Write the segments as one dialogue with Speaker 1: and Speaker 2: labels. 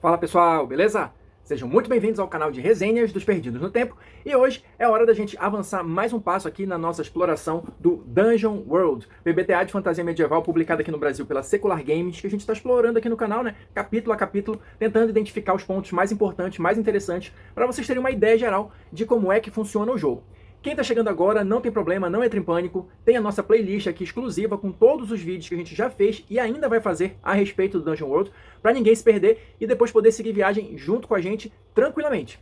Speaker 1: Fala pessoal, beleza? Sejam muito bem-vindos ao canal de resenhas dos Perdidos no Tempo, e hoje é hora da gente avançar mais um passo aqui na nossa exploração do Dungeon World, PBTA de fantasia medieval publicado aqui no Brasil pela Secular Games, que a gente está explorando aqui no canal, né, capítulo a capítulo, tentando identificar os pontos mais importantes, mais interessantes, para vocês terem uma ideia geral de como é que funciona o jogo. Quem está chegando agora, não tem problema, não entre em pânico, tem a nossa playlist aqui exclusiva com todos os vídeos que a gente já fez e ainda vai fazer a respeito do Dungeon World, para ninguém se perder e depois poder seguir viagem junto com a gente tranquilamente.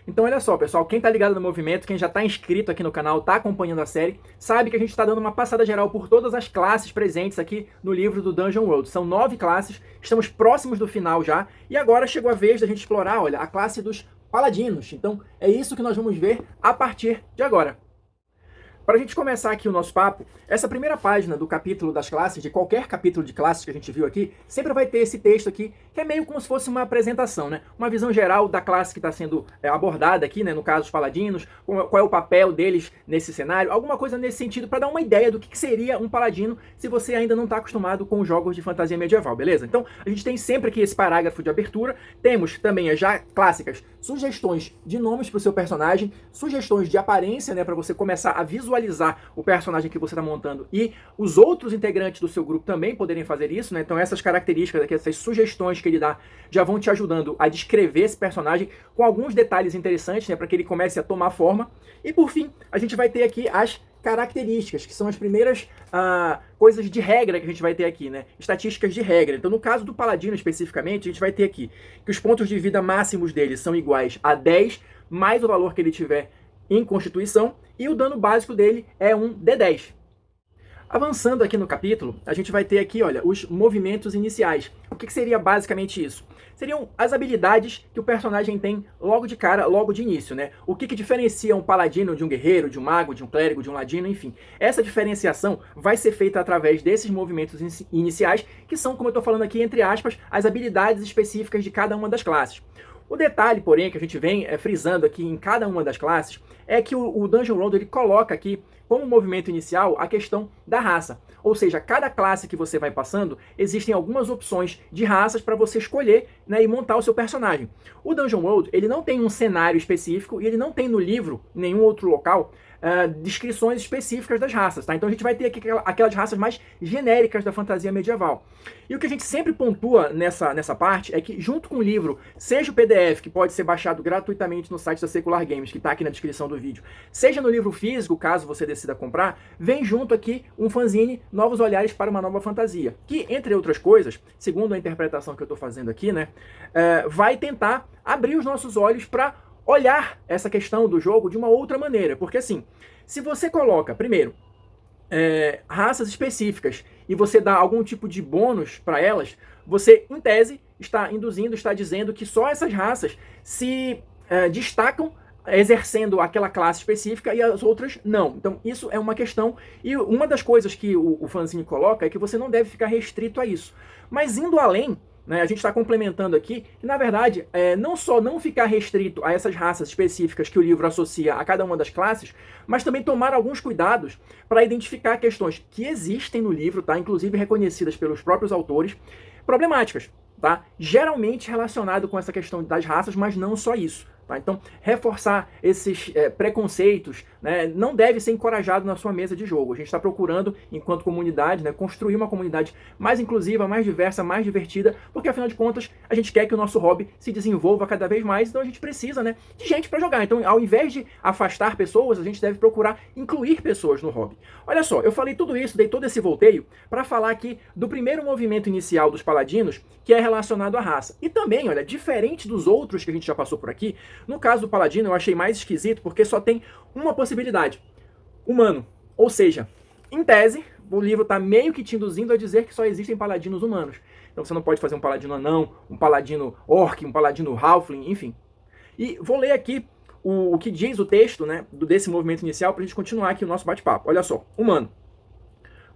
Speaker 1: Então olha só, pessoal, quem está ligado no movimento, quem já está inscrito aqui no canal, está acompanhando a série, sabe que a gente está dando uma passada geral por todas as classes presentes aqui no livro do Dungeon World. São 9 classes, estamos próximos do final já, e agora chegou a vez da gente explorar, olha, a classe dos Paladinos. Então é isso que nós vamos ver a partir de agora. Para a gente começar aqui o nosso papo, essa primeira página do capítulo das classes, de qualquer capítulo de classes que a gente viu aqui, sempre vai ter esse texto aqui, que é meio como se fosse uma apresentação, né? Uma visão geral da classe que está sendo abordada aqui, né? No caso, os paladinos, qual é o papel deles nesse cenário, alguma coisa nesse sentido, para dar uma ideia do que seria um paladino, se você ainda não está acostumado com jogos de fantasia medieval, beleza? Então, a gente tem sempre aqui esse parágrafo de abertura, temos também as já clássicas sugestões de nomes para o seu personagem, sugestões de aparência, né? Para você começar a visualizar o personagem que você está montando e os outros integrantes do seu grupo também poderem fazer isso, né? Então essas características aqui, essas sugestões que ele dá, já vão te ajudando a descrever esse personagem com alguns detalhes interessantes, né? Para que ele comece a tomar forma. E por fim, a gente vai ter aqui as características, que são as primeiras coisas de regra que a gente vai ter aqui, né? Estatísticas de regra. Então, no caso do Paladino especificamente, a gente vai ter aqui que os pontos de vida máximos dele são iguais a 10, mais o valor que ele tiver em Constituição, e o dano básico dele é um D10. Avançando aqui no capítulo, a gente vai ter aqui, olha, os movimentos iniciais. O que seria basicamente isso? Seriam as habilidades que o personagem tem logo de cara, logo de início, né? O que diferencia um paladino de um guerreiro, de um mago, de um clérigo, de um ladino, enfim. Essa diferenciação vai ser feita através desses movimentos iniciais, que são, como eu estou falando aqui, entre aspas, as habilidades específicas de cada uma das classes. O detalhe, porém, que a gente vem frisando aqui em cada uma das classes, é que o Dungeon World ele coloca aqui como movimento inicial a questão da raça. Ou seja, cada classe que você vai passando, existem algumas opções de raças para você escolher, né, e montar o seu personagem. O Dungeon World ele não tem um cenário específico e ele não tem no livro, em nenhum outro local, descrições específicas das raças, tá? Então a gente vai ter aqui aquelas raças mais genéricas da fantasia medieval. E o que a gente sempre pontua nessa parte é que junto com o livro, seja o PDF, que pode ser baixado gratuitamente no site da Secular Games, que está aqui na descrição do vídeo, seja no livro físico, caso você decida comprar, vem junto aqui um fanzine Novos Olhares para uma Nova Fantasia, que, entre outras coisas, segundo a interpretação que eu estou fazendo aqui, né, vai tentar abrir os nossos olhos para olhar essa questão do jogo de uma outra maneira. Porque assim, se você coloca, primeiro, raças específicas e você dá algum tipo de bônus para elas, você, em tese, está induzindo, está dizendo que só essas raças se destacam exercendo aquela classe específica e as outras não. Então isso é uma questão, e uma das coisas que o fanzine coloca é que você não deve ficar restrito a isso. Mas indo além, né, a gente está complementando aqui, que na verdade, não só não ficar restrito a essas raças específicas que o livro associa a cada uma das classes, mas também tomar alguns cuidados para identificar questões que existem no livro, tá, inclusive reconhecidas pelos próprios autores, problemáticas, tá, geralmente relacionado com essa questão das raças, mas não só isso. Tá? Então, reforçar esses preconceitos, né, não deve ser encorajado na sua mesa de jogo. A gente está procurando, enquanto comunidade, né, construir uma comunidade mais inclusiva, mais diversa, mais divertida, porque afinal de contas a gente quer que o nosso hobby se desenvolva cada vez mais, então a gente precisa, né, de gente para jogar. Então, ao invés de afastar pessoas, a gente deve procurar incluir pessoas no hobby. Olha só, eu falei tudo isso, dei todo esse volteio para falar aqui do primeiro movimento inicial dos paladinos, que é relacionado à raça. E também, olha, diferente dos outros que a gente já passou por aqui, no caso do paladino eu achei mais esquisito porque só tem uma possibilidade: humano. Ou seja, em tese, o livro está meio que te induzindo a dizer que só existem paladinos humanos. Então você não pode fazer um paladino anão, um paladino orc, um paladino halfling, enfim. E vou ler aqui o que diz o texto, né, desse movimento inicial para a gente continuar aqui o nosso bate-papo. Olha só, humano.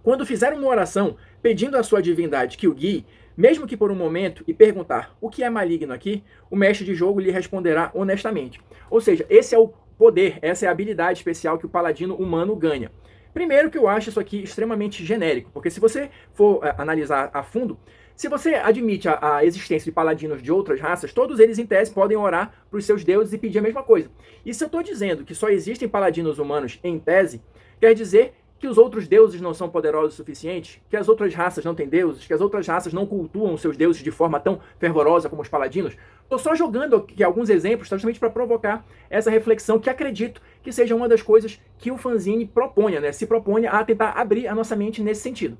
Speaker 1: Quando fizer uma oração pedindo à sua divindade que o guie, mesmo que por um momento, e perguntar o que é maligno aqui, o mestre de jogo lhe responderá honestamente. Ou seja, esse é o poder, essa é a habilidade especial que o paladino humano ganha. Primeiro que eu acho isso aqui extremamente genérico, porque se você for analisar a fundo, Se você admite a existência de paladinos de outras raças, todos eles, em tese, podem orar para os seus deuses e pedir a mesma coisa. E se eu estou dizendo que só existem paladinos humanos em tese, quer dizer que os outros deuses não são poderosos o suficiente, que as outras raças não têm deuses, que as outras raças não cultuam seus deuses de forma tão fervorosa como os paladinos. Estou só jogando aqui alguns exemplos justamente para provocar essa reflexão que acredito que seja uma das coisas que o fanzine proponha, né? Se proponha a tentar abrir a nossa mente nesse sentido.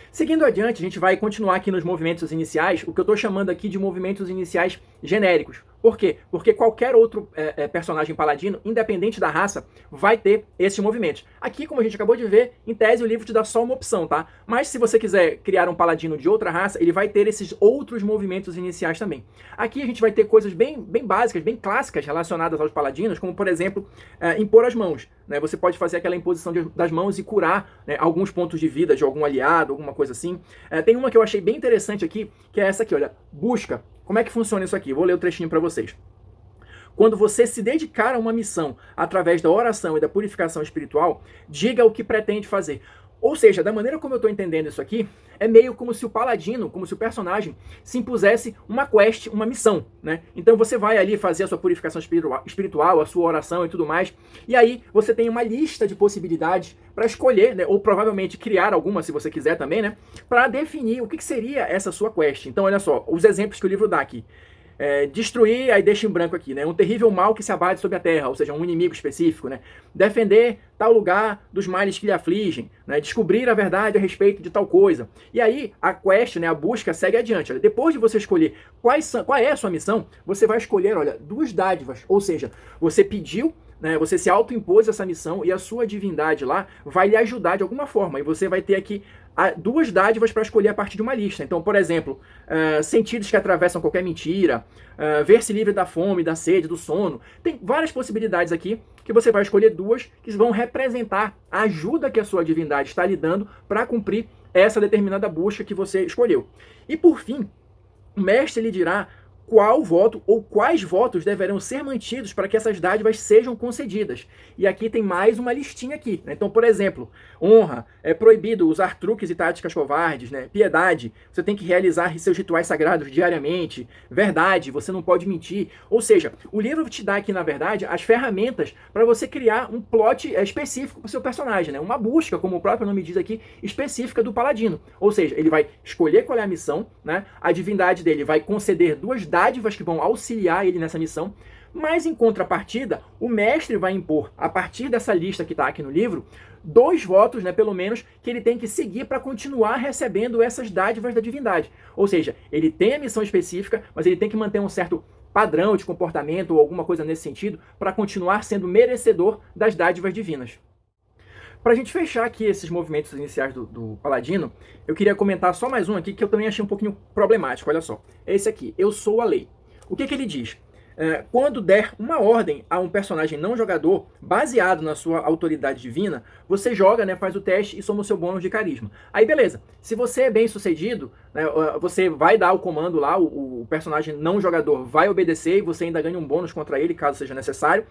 Speaker 1: Seguindo adiante, a gente vai continuar aqui nos movimentos iniciais, o que eu estou chamando aqui de movimentos iniciais genéricos. Por quê? Porque qualquer outro personagem paladino, independente da raça, vai ter esses movimentos. Aqui, como a gente acabou de ver, em tese o livro te dá só uma opção, tá? Mas se você quiser criar um paladino de outra raça, ele vai ter esses outros movimentos iniciais também. Aqui a gente vai ter coisas bem básicas, bem clássicas relacionadas aos paladinos, como por exemplo, impor as mãos, né? Você pode fazer aquela imposição das mãos e curar, né, alguns pontos de vida de algum aliado, alguma coisa assim. Tem uma que eu achei bem interessante aqui, que é essa aqui, olha, busca. Como é que funciona isso aqui? Vou ler o trechinho para vocês. Quando você se dedicar a uma missão através da oração e da purificação espiritual, diga o que pretende fazer. Ou seja, da maneira como eu estou entendendo isso aqui, é meio como se o paladino, como se o personagem se impusesse uma quest, uma missão, né? Então você vai ali fazer a sua purificação espiritual, a sua oração e tudo mais, e aí você tem uma lista de possibilidades para escolher, né? Ou provavelmente criar alguma, se você quiser também, né? Para definir o que seria essa sua quest. Então olha só, os exemplos que o livro dá aqui. Destruir, aí deixa em branco aqui, né? Um terrível mal que se abate sobre a terra, ou seja, um inimigo específico, né? Defender tal lugar dos males que lhe afligem, né? Descobrir a verdade a respeito de tal coisa. E aí a quest, né? A busca segue adiante. Olha, depois de você escolher qual é a sua missão, você vai escolher, olha, 2 dádivas, ou seja, você pediu, né, você se autoimpôs essa missão e a sua divindade lá vai lhe ajudar de alguma forma. E você vai ter aqui 2 dádivas para escolher a partir de uma lista. Então, por exemplo, sentidos que atravessam qualquer mentira, ver-se livre da fome, da sede, do sono. Tem várias possibilidades aqui que você vai escolher 2 que vão representar a ajuda que a sua divindade está lhe dando para cumprir essa determinada busca que você escolheu. E por fim, o mestre lhe dirá qual voto ou quais votos deverão ser mantidos para que essas dádivas sejam concedidas. E aqui tem mais uma listinha aqui, né? Então, por exemplo, honra, é proibido usar truques e táticas covardes, né? Piedade, você tem que realizar seus rituais sagrados diariamente. Verdade, você não pode mentir. Ou seja, o livro te dá aqui, na verdade, as ferramentas para você criar um plot específico para o seu personagem, né? Uma busca, como o próprio nome diz aqui, específica do paladino. Ou seja, ele vai escolher qual é a missão, né? A divindade dele vai conceder 2 dádivas que vão auxiliar ele nessa missão, mas em contrapartida, o mestre vai impor, a partir dessa lista que está aqui no livro, 2 votos, né, pelo menos, que ele tem que seguir para continuar recebendo essas dádivas da divindade. Ou seja, ele tem a missão específica, mas ele tem que manter um certo padrão de comportamento ou alguma coisa nesse sentido para continuar sendo merecedor das dádivas divinas. Para a gente fechar aqui esses movimentos iniciais do paladino, eu queria comentar só mais um aqui que eu também achei um pouquinho problemático. Olha só, é esse aqui, eu sou a lei. O que ele diz? Quando der uma ordem a um personagem não jogador, baseado na sua autoridade divina, você joga, né, faz o teste e soma o seu bônus de carisma. Aí beleza, se você é bem sucedido, né, você vai dar o comando lá, o personagem não jogador vai obedecer e você ainda ganha um bônus contra ele, caso seja necessário.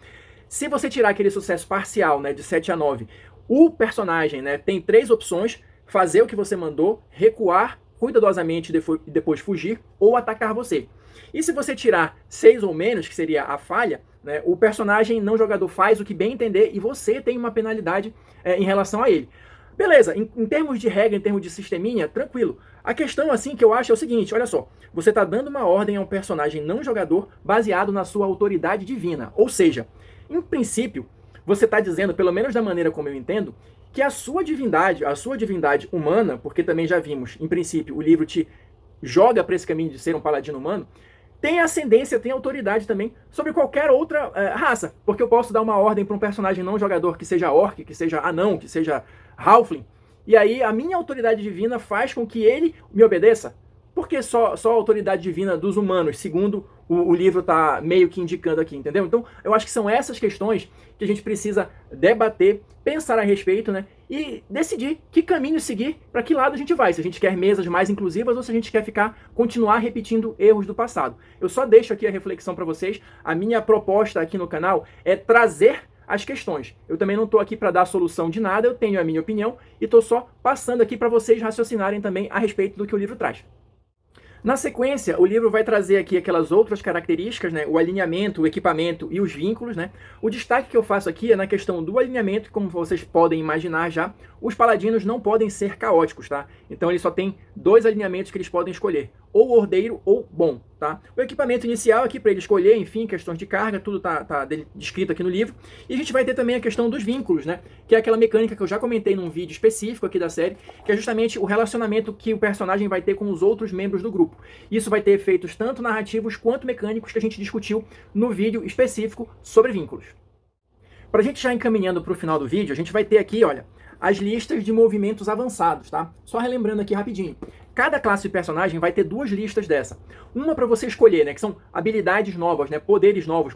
Speaker 1: Se você tirar aquele sucesso parcial, né, de 7 a 9, o personagem, né, tem 3 opções: fazer o que você mandou, recuar cuidadosamente e depois fugir, ou atacar você. E se você tirar 6 ou menos, que seria a falha, né, o personagem não jogador faz o que bem entender e você tem uma penalidade em relação a ele. Beleza, em termos de regra, em termos de sisteminha, tranquilo. A questão assim que eu acho é o seguinte, olha só, você está dando uma ordem a um personagem não jogador baseado na sua autoridade divina. Ou seja, em princípio, você está dizendo, pelo menos da maneira como eu entendo, que a sua divindade humana, porque também já vimos, em princípio, o livro te joga para esse caminho de ser um paladino humano, tem ascendência, tem autoridade também sobre qualquer outra raça. Porque eu posso dar uma ordem para um personagem não jogador que seja orc, que seja anão, que seja halfling, e aí a minha autoridade divina faz com que ele me obedeça. Por que só a autoridade divina dos humanos, segundo o livro está meio que indicando aqui, entendeu? Então, eu acho que são essas questões que a gente precisa debater, pensar a respeito, né? E decidir que caminho seguir, para que lado a gente vai. Se a gente quer mesas mais inclusivas ou se a gente quer continuar repetindo erros do passado. Eu só deixo aqui a reflexão para vocês. A minha proposta aqui no canal é trazer as questões. Eu também não estou aqui para dar a solução de nada, eu tenho a minha opinião e estou só passando aqui para vocês raciocinarem também a respeito do que o livro traz. Na sequência, o livro vai trazer aqui aquelas outras características, né? O alinhamento, o equipamento e os vínculos, né? O destaque que eu faço aqui é na questão do alinhamento, como vocês podem imaginar já, os paladinos não podem ser caóticos, tá? Então ele só tem 2 alinhamentos que eles podem escolher, ou ordeiro ou bom, tá? O equipamento inicial aqui para ele escolher, enfim, questões de carga, tudo tá descrito aqui no livro. E a gente vai ter também a questão dos vínculos, né? Que é aquela mecânica que eu já comentei num vídeo específico aqui da série, que é justamente o relacionamento que o personagem vai ter com os outros membros do grupo. Isso vai ter efeitos tanto narrativos quanto mecânicos que a gente discutiu no vídeo específico sobre vínculos. Para a gente já encaminhando para o final do vídeo, a gente vai ter aqui, olha, as listas de movimentos avançados, tá? Só relembrando aqui rapidinho. Cada classe de personagem vai ter 2 listas dessa. Uma para você escolher, né, que são habilidades novas, né, poderes novos,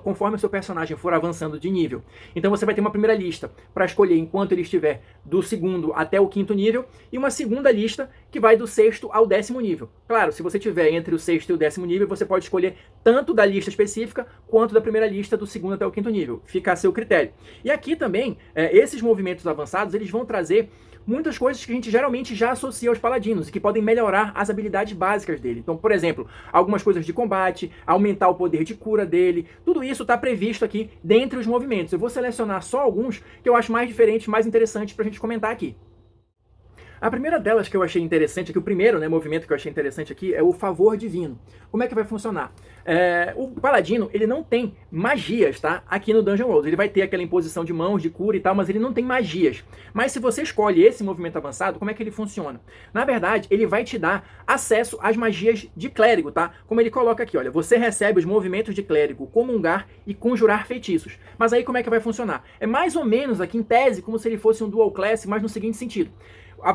Speaker 1: conforme o seu personagem for avançando de nível. Então você vai ter uma primeira lista para escolher enquanto ele estiver do 2º até o 5º nível, e uma segunda lista que vai do 6º ao 10º nível. Claro, se você estiver entre o 6º e o 10º nível, você pode escolher tanto da lista específica, quanto da primeira lista do 2º até o 5º nível. Fica a seu critério. E aqui também, esses movimentos avançados, eles vão trazer muitas coisas que a gente geralmente já associa aos paladinos e que podem melhorar as habilidades básicas dele. Então, por exemplo, algumas coisas de combate, aumentar o poder de cura dele, tudo isso está previsto aqui dentre os movimentos. Eu vou selecionar só alguns que eu acho mais diferentes, mais interessantes para a gente comentar aqui. A primeira delas que eu achei interessante aqui, o primeiro, né, movimento que eu achei interessante aqui é o favor divino. Como é que vai funcionar? O paladino, ele não tem magias, tá? Aqui no Dungeon World. Ele vai ter aquela imposição de mãos, de cura e tal, mas ele não tem magias. Mas se você escolhe esse movimento avançado, como é que ele funciona? Na verdade, ele vai te dar acesso às magias de clérigo, tá? Como ele coloca aqui, olha, você recebe os movimentos de clérigo, comungar e conjurar feitiços. Mas aí como é que vai funcionar? É mais ou menos aqui em tese, como se ele fosse um dual class, mas no seguinte sentido.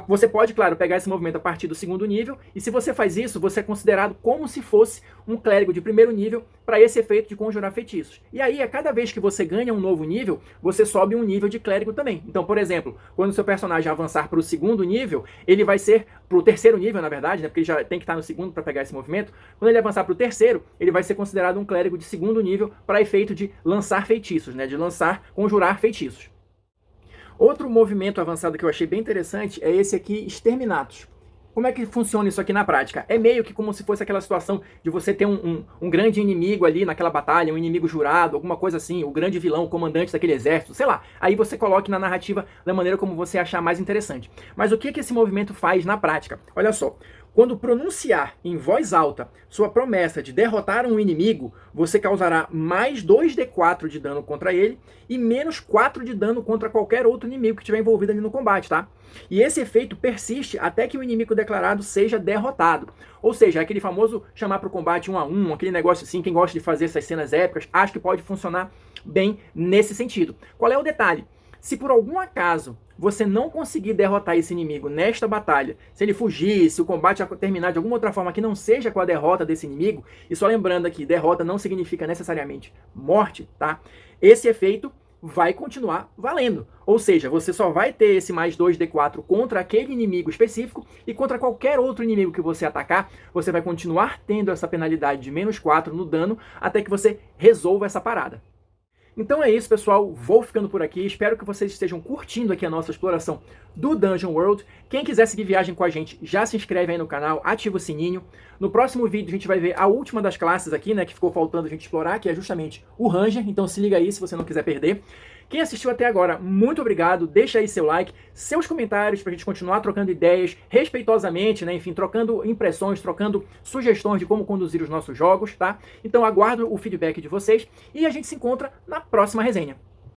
Speaker 1: Você pode, claro, pegar esse movimento a partir do 2º nível, e se você faz isso, você é considerado como se fosse um clérigo de 1º nível para esse efeito de conjurar feitiços. E aí, a cada vez que você ganha um novo nível, você sobe um nível de clérigo também. Então, por exemplo, quando o seu personagem avançar para o 2º nível, ele vai ser, para o 3º nível, na verdade, né, porque ele já tem que estar no 2º para pegar esse movimento, quando ele avançar para o 3º, ele vai ser considerado um clérigo de 2º nível para efeito de lançar feitiços, né, de conjurar feitiços. Outro movimento avançado que eu achei bem interessante é esse aqui, Exterminatus. Como é que funciona isso aqui na prática? É meio que como se fosse aquela situação de você ter um grande inimigo ali naquela batalha, um inimigo jurado, alguma coisa assim, o grande vilão, o comandante daquele exército, sei lá. Aí você coloque na narrativa da maneira como você achar mais interessante. Mas o que esse movimento faz na prática? Olha só. Quando pronunciar em voz alta sua promessa de derrotar um inimigo, você causará mais 2d4 de dano contra ele e menos 4 de dano contra qualquer outro inimigo que estiver envolvido ali no combate, tá? E esse efeito persiste até que o inimigo declarado seja derrotado. Ou seja, aquele famoso chamar para o combate 1 a 1, aquele negócio assim, quem gosta de fazer essas cenas épicas, acho que pode funcionar bem nesse sentido. Qual é o detalhe? Se por algum acaso você não conseguir derrotar esse inimigo nesta batalha, se ele fugir, se o combate terminar de alguma outra forma que não seja com a derrota desse inimigo, e só lembrando aqui, derrota não significa necessariamente morte, tá? Esse efeito vai continuar valendo. Ou seja, você só vai ter esse mais 2d4 contra aquele inimigo específico e contra qualquer outro inimigo que você atacar, você vai continuar tendo essa penalidade de menos 4 no dano até que você resolva essa parada. Então é isso, pessoal. Vou ficando por aqui. Espero que vocês estejam curtindo aqui a nossa exploração do Dungeon World. Quem quiser seguir viagem com a gente, já se inscreve aí no canal, ativa o sininho. No próximo vídeo a gente vai ver a última das classes aqui, né, que ficou faltando a gente explorar, que é justamente o Ranger. Então se liga aí se você não quiser perder. Quem assistiu até agora, muito obrigado. Deixa aí seu like, seus comentários pra gente continuar trocando ideias respeitosamente, né? Enfim, trocando impressões, trocando sugestões de como conduzir os nossos jogos, tá? Então aguardo o feedback de vocês e a gente se encontra na próxima resenha.